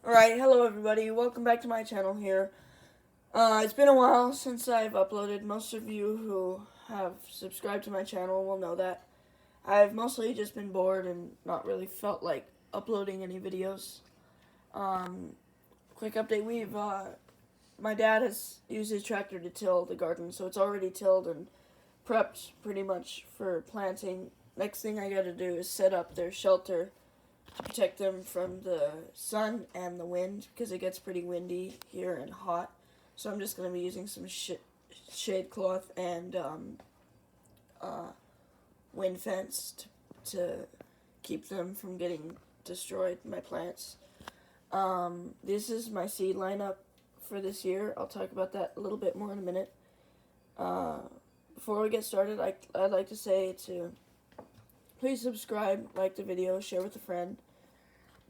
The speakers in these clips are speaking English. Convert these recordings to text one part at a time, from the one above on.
Alright, hello everybody, welcome back to my channel here. It's been a while since I've uploaded. Most of you who have subscribed to my channel will know that. I've mostly just been bored and not really felt like uploading any videos. Quick update, my dad has used his tractor to till the garden, so it's already tilled and prepped pretty much for planting. Next thing I gotta do is set up their shelter to protect them from the sun and the wind, because it gets pretty windy here and hot. So I'm just going to be using some shade cloth and wind fence to keep them from getting destroyed, my plants. This is my seed lineup for this year. I'll talk about that a little bit more in a minute. Before we get started, I'd like to say to please subscribe, like the video, share with a friend.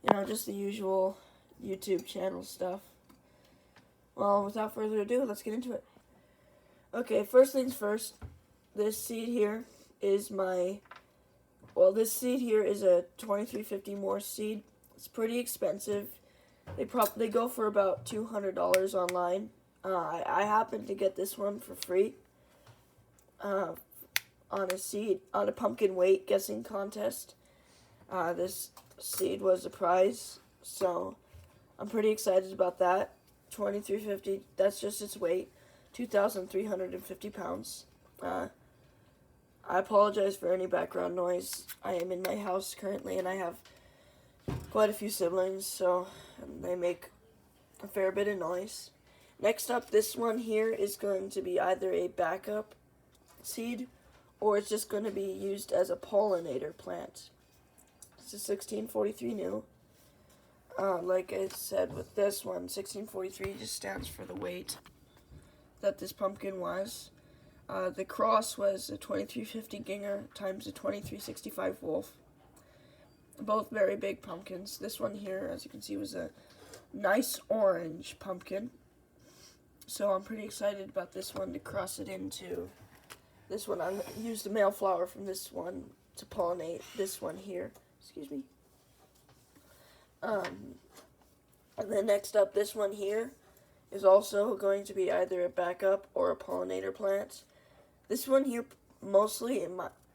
You know, just the usual YouTube channel stuff. Well, without further ado, let's get into it. Okay, first things first. This seed here is a 2350 Morse seed. It's pretty expensive. They go for about $200 online. I happened to get this one for free on a pumpkin weight guessing contest. This seed was a prize, so I'm pretty excited about that. 2350, that's just its weight, 2,350 pounds. I apologize for any background noise. I am in my house currently, and I have quite a few siblings, so they make a fair bit of noise. Next up, this one here is going to be either a backup seed, or it's just going to be used as a pollinator plant. It's a 1643 new. Like I said with this one, 1643 just stands for the weight that this pumpkin was. The cross was a 2350 Ginger times a 2365 Wolf. Both very big pumpkins. This one here, as you can see, was a nice orange pumpkin. So I'm pretty excited about this one to cross it into this one. I used the male flower from this one to pollinate this one here. Excuse me. And then next up, this one here is also going to be either a backup or a pollinator plant. This one here, mostly,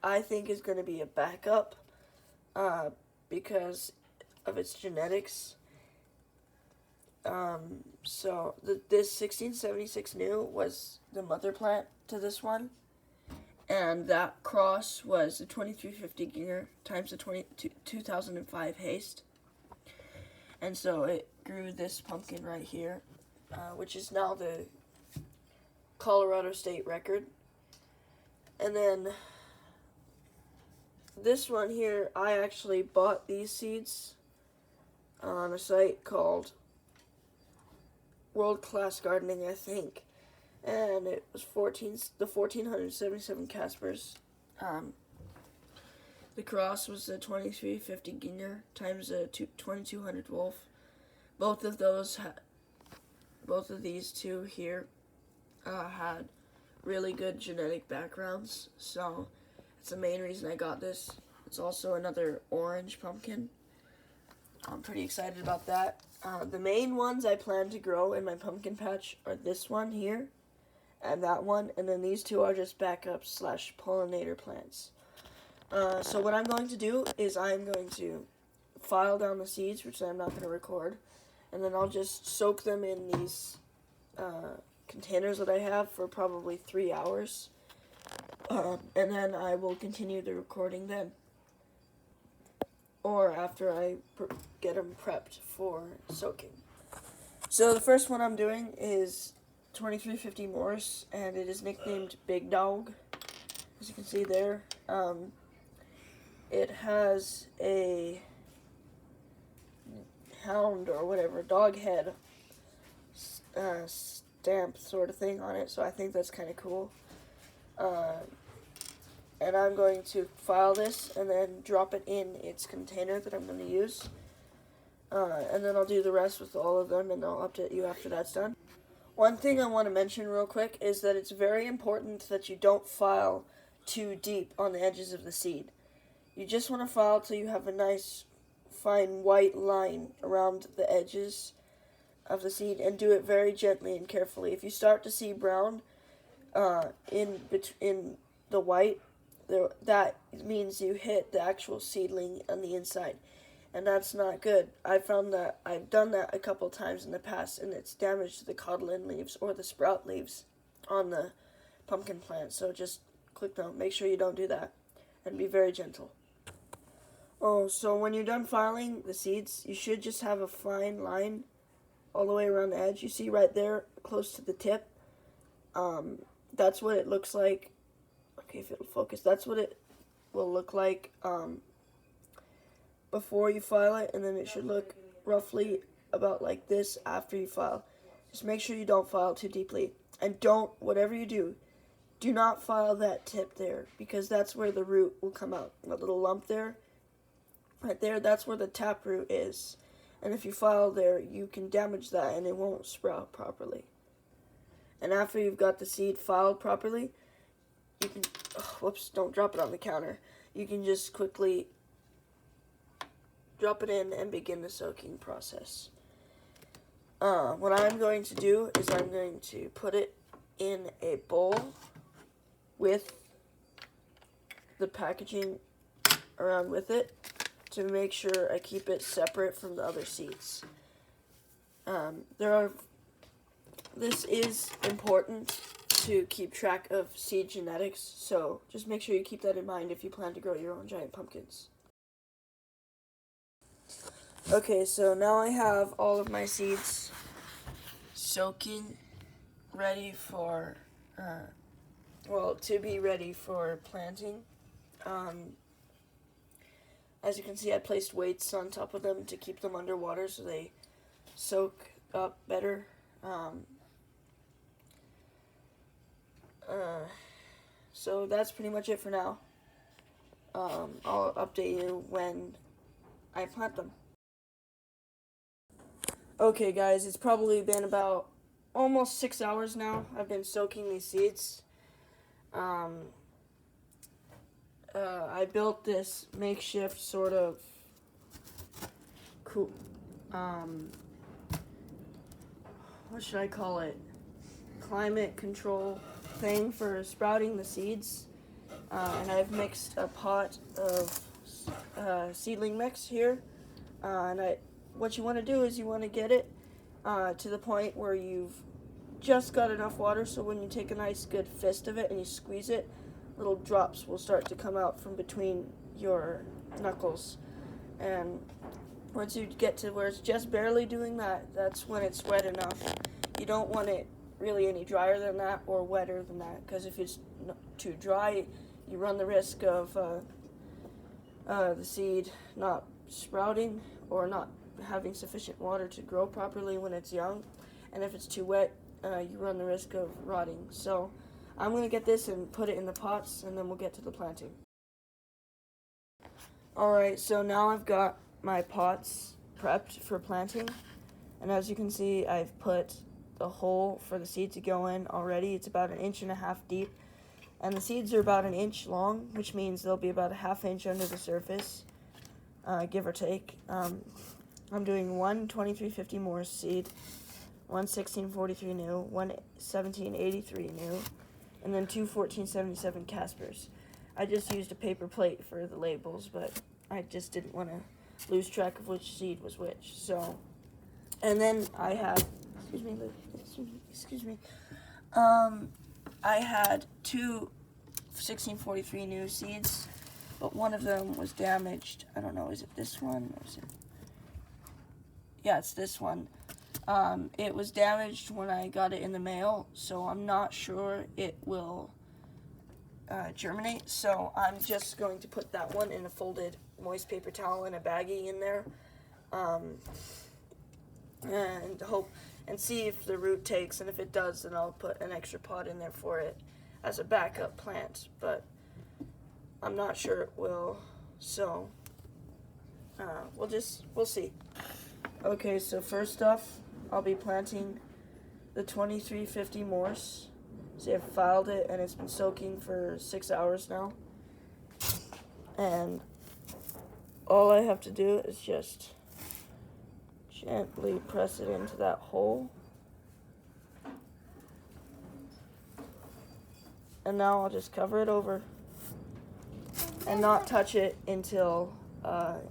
I think is going to be a backup because of its genetics. So this 1676 new was the mother plant to this one. And that cross was a 2350 Ginger times the 2005 Haste. And so it grew this pumpkin right here, which is now the Colorado state record. And then this one here, I actually bought these seeds on a site called World Class Gardening, I think. And it was 1,477 Caspers. The cross was a 2350 Ginger times a 2200 Wolf. Both of these two here had really good genetic backgrounds, so it's the main reason I got this. It's also another orange pumpkin. I'm pretty excited about that. The main ones I plan to grow in my pumpkin patch are this one here and that one, and then these two are just backups / pollinator plants. So what I'm going to do is I'm going to file down the seeds, which I'm not going to record, and then I'll just soak them in these containers that I have for probably 3 hours, and then I will continue the recording then, or after I get them prepped for soaking. So the first one I'm doing is 2350 Morse, and it is nicknamed Big Dog, as you can see there. It has a hound or whatever, dog head stamp sort of thing on it, so I think that's kind of cool. And I'm going to file this and then drop it in its container that I'm going to use. And then I'll do the rest with all of them, and I'll update you after that's done. One thing I want to mention real quick is that it's very important that you don't file too deep on the edges of the seed. You just want to file till you have a nice fine white line around the edges of the seed, and do it very gently and carefully. If you start to see brown in the white, that means you hit the actual seedling on the inside, and that's not good. I found that I've done that a couple times in the past, and it's damaged the codlin leaves or the sprout leaves on the pumpkin plant. So just click note, make sure you don't do that, and be very gentle. Oh, so when you're done filing the seeds, you should just have a fine line all the way around the edge. You see right there, close to the tip. That's what it looks like. Okay, if it'll focus, that's what it will look like before you file it, and then it should look roughly about like this after you file. Just make sure you don't file too deeply, and whatever you do not file that tip there, because that's where the root will come out. That little lump there, right there, that's where the tap root is. And if you file there, you can damage that and it won't sprout properly. And after you've got the seed filed properly, you can, whoops, don't drop it on the counter. You can just quickly drop it in and begin the soaking process. What I'm going to do is I'm going to put it in a bowl with the packaging around with it to make sure I keep it separate from the other seeds. This is important to keep track of seed genetics, so just make sure you keep that in mind if you plan to grow your own giant pumpkins. Okay, so now I have all of my seeds soaking, ready for, to be ready for planting. As you can see, I placed weights on top of them to keep them underwater so they soak up better. So that's pretty much it for now. I'll update you when I plant them. Okay guys, it's probably been about almost 6 hours now. I've been soaking these seeds. I built this makeshift sort of cool, what should I call it? Climate control thing for sprouting the seeds. And I've mixed a pot of seedling mix here. What you want to do is you want to get it to the point where you've just got enough water, so when you take a nice good fist of it and you squeeze it, little drops will start to come out from between your knuckles. And once you get to where it's just barely doing that, that's when it's wet enough. You don't want it really any drier than that or wetter than that, because if it's too dry, you run the risk of the seed not sprouting or not having sufficient water to grow properly when it's young. And if it's too wet, you run the risk of rotting. So I'm going to get this and put it in the pots, and then we'll get to the planting. Alright, so now I've got my pots prepped for planting. And as you can see, I've put the hole for the seed to go in already. It's about 1.5 inches deep. And the seeds are about 1 inch long, which means they'll be about 1/2 inch under the surface, give or take. I'm doing one 2350 Morse seed, one 1643 new, one 1783 new, and then two 1477 Caspers. I just used a paper plate for the labels, but I just didn't want to lose track of which seed was which. So, and then I had, excuse me, I had two 1643 new seeds, but one of them was damaged. I don't know, is it this one or is it? Yeah, it's this one. It was damaged when I got it in the mail, so I'm not sure it will germinate. So I'm just going to put that one in a folded moist paper towel in a baggie in there, and hope and see if the root takes. And if it does, then I'll put an extra pot in there for it as a backup plant. But I'm not sure it will. So we'll see. Okay, so first off, I'll be planting the 2350 Morse. See, I've filed it and it's been soaking for 6 hours now. And all I have to do is just gently press it into that hole. And now I'll just cover it over and not touch it until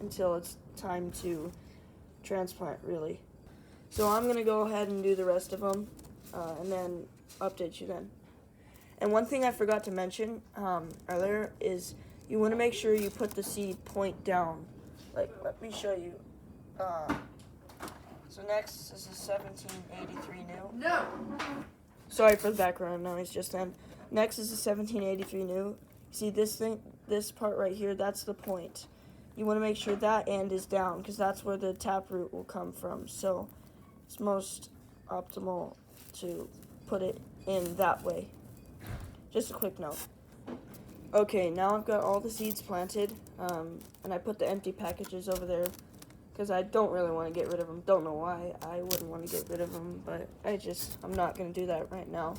it's time to transplant, really. So I'm going to go ahead and do the rest of them and then update you then. And one thing I forgot to mention earlier is you want to make sure you put the seed point down. Like, let me show you. So next is a 1783 new. No. Sorry for the background noise just then. Next is a 1783 new. See this part right here, that's the point. You want to make sure that end is down because that's where the taproot will come from. So it's most optimal to put it in that way. Just a quick note. Okay, now I've got all the seeds planted, and I put the empty packages over there because I don't really want to get rid of them. Don't know why I wouldn't want to get rid of them, but I'm not going to do that right now.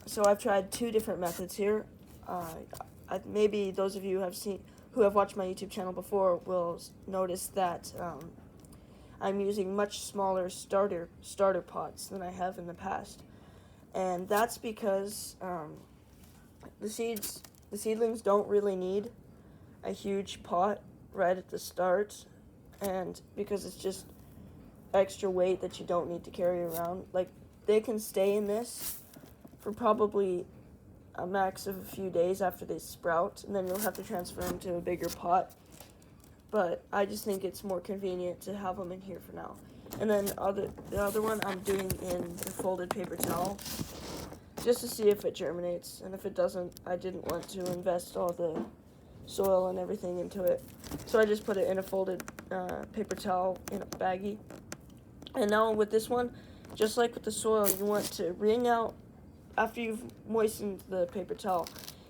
So I've tried 2 different methods here. Maybe those of you who have watched my YouTube channel before will notice that I'm using much smaller starter pots than I have in the past. And that's because the seedlings don't really need a huge pot right at the start, and because it's just extra weight that you don't need to carry around. Like, they can stay in this for probably a max of a few days after they sprout, and then you'll have to transfer them to a bigger pot. But I just think it's more convenient to have them in here for now. And then the other one I'm doing in the folded paper towel, just to see if it germinates. And if it doesn't, I didn't want to invest all the soil and everything into it. So I just put it in a folded paper towel in a baggie. And now with this one, just like with the soil, you want to wring out, after you've moistened the paper towel,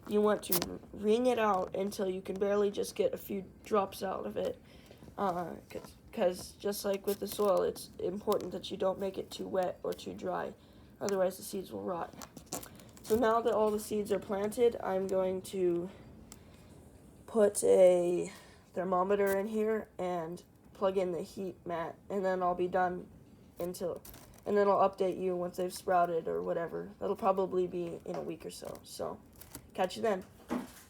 you want to wring it out until you can barely just get a few drops out of it. Because just like with the soil, it's important that you don't make it too wet or too dry. Otherwise, the seeds will rot. So now that all the seeds are planted, I'm going to put a thermometer in here and plug in the heat mat, and then I'll be done and then I'll update you once they've sprouted or whatever. That'll probably be in a week or so. So, catch you then.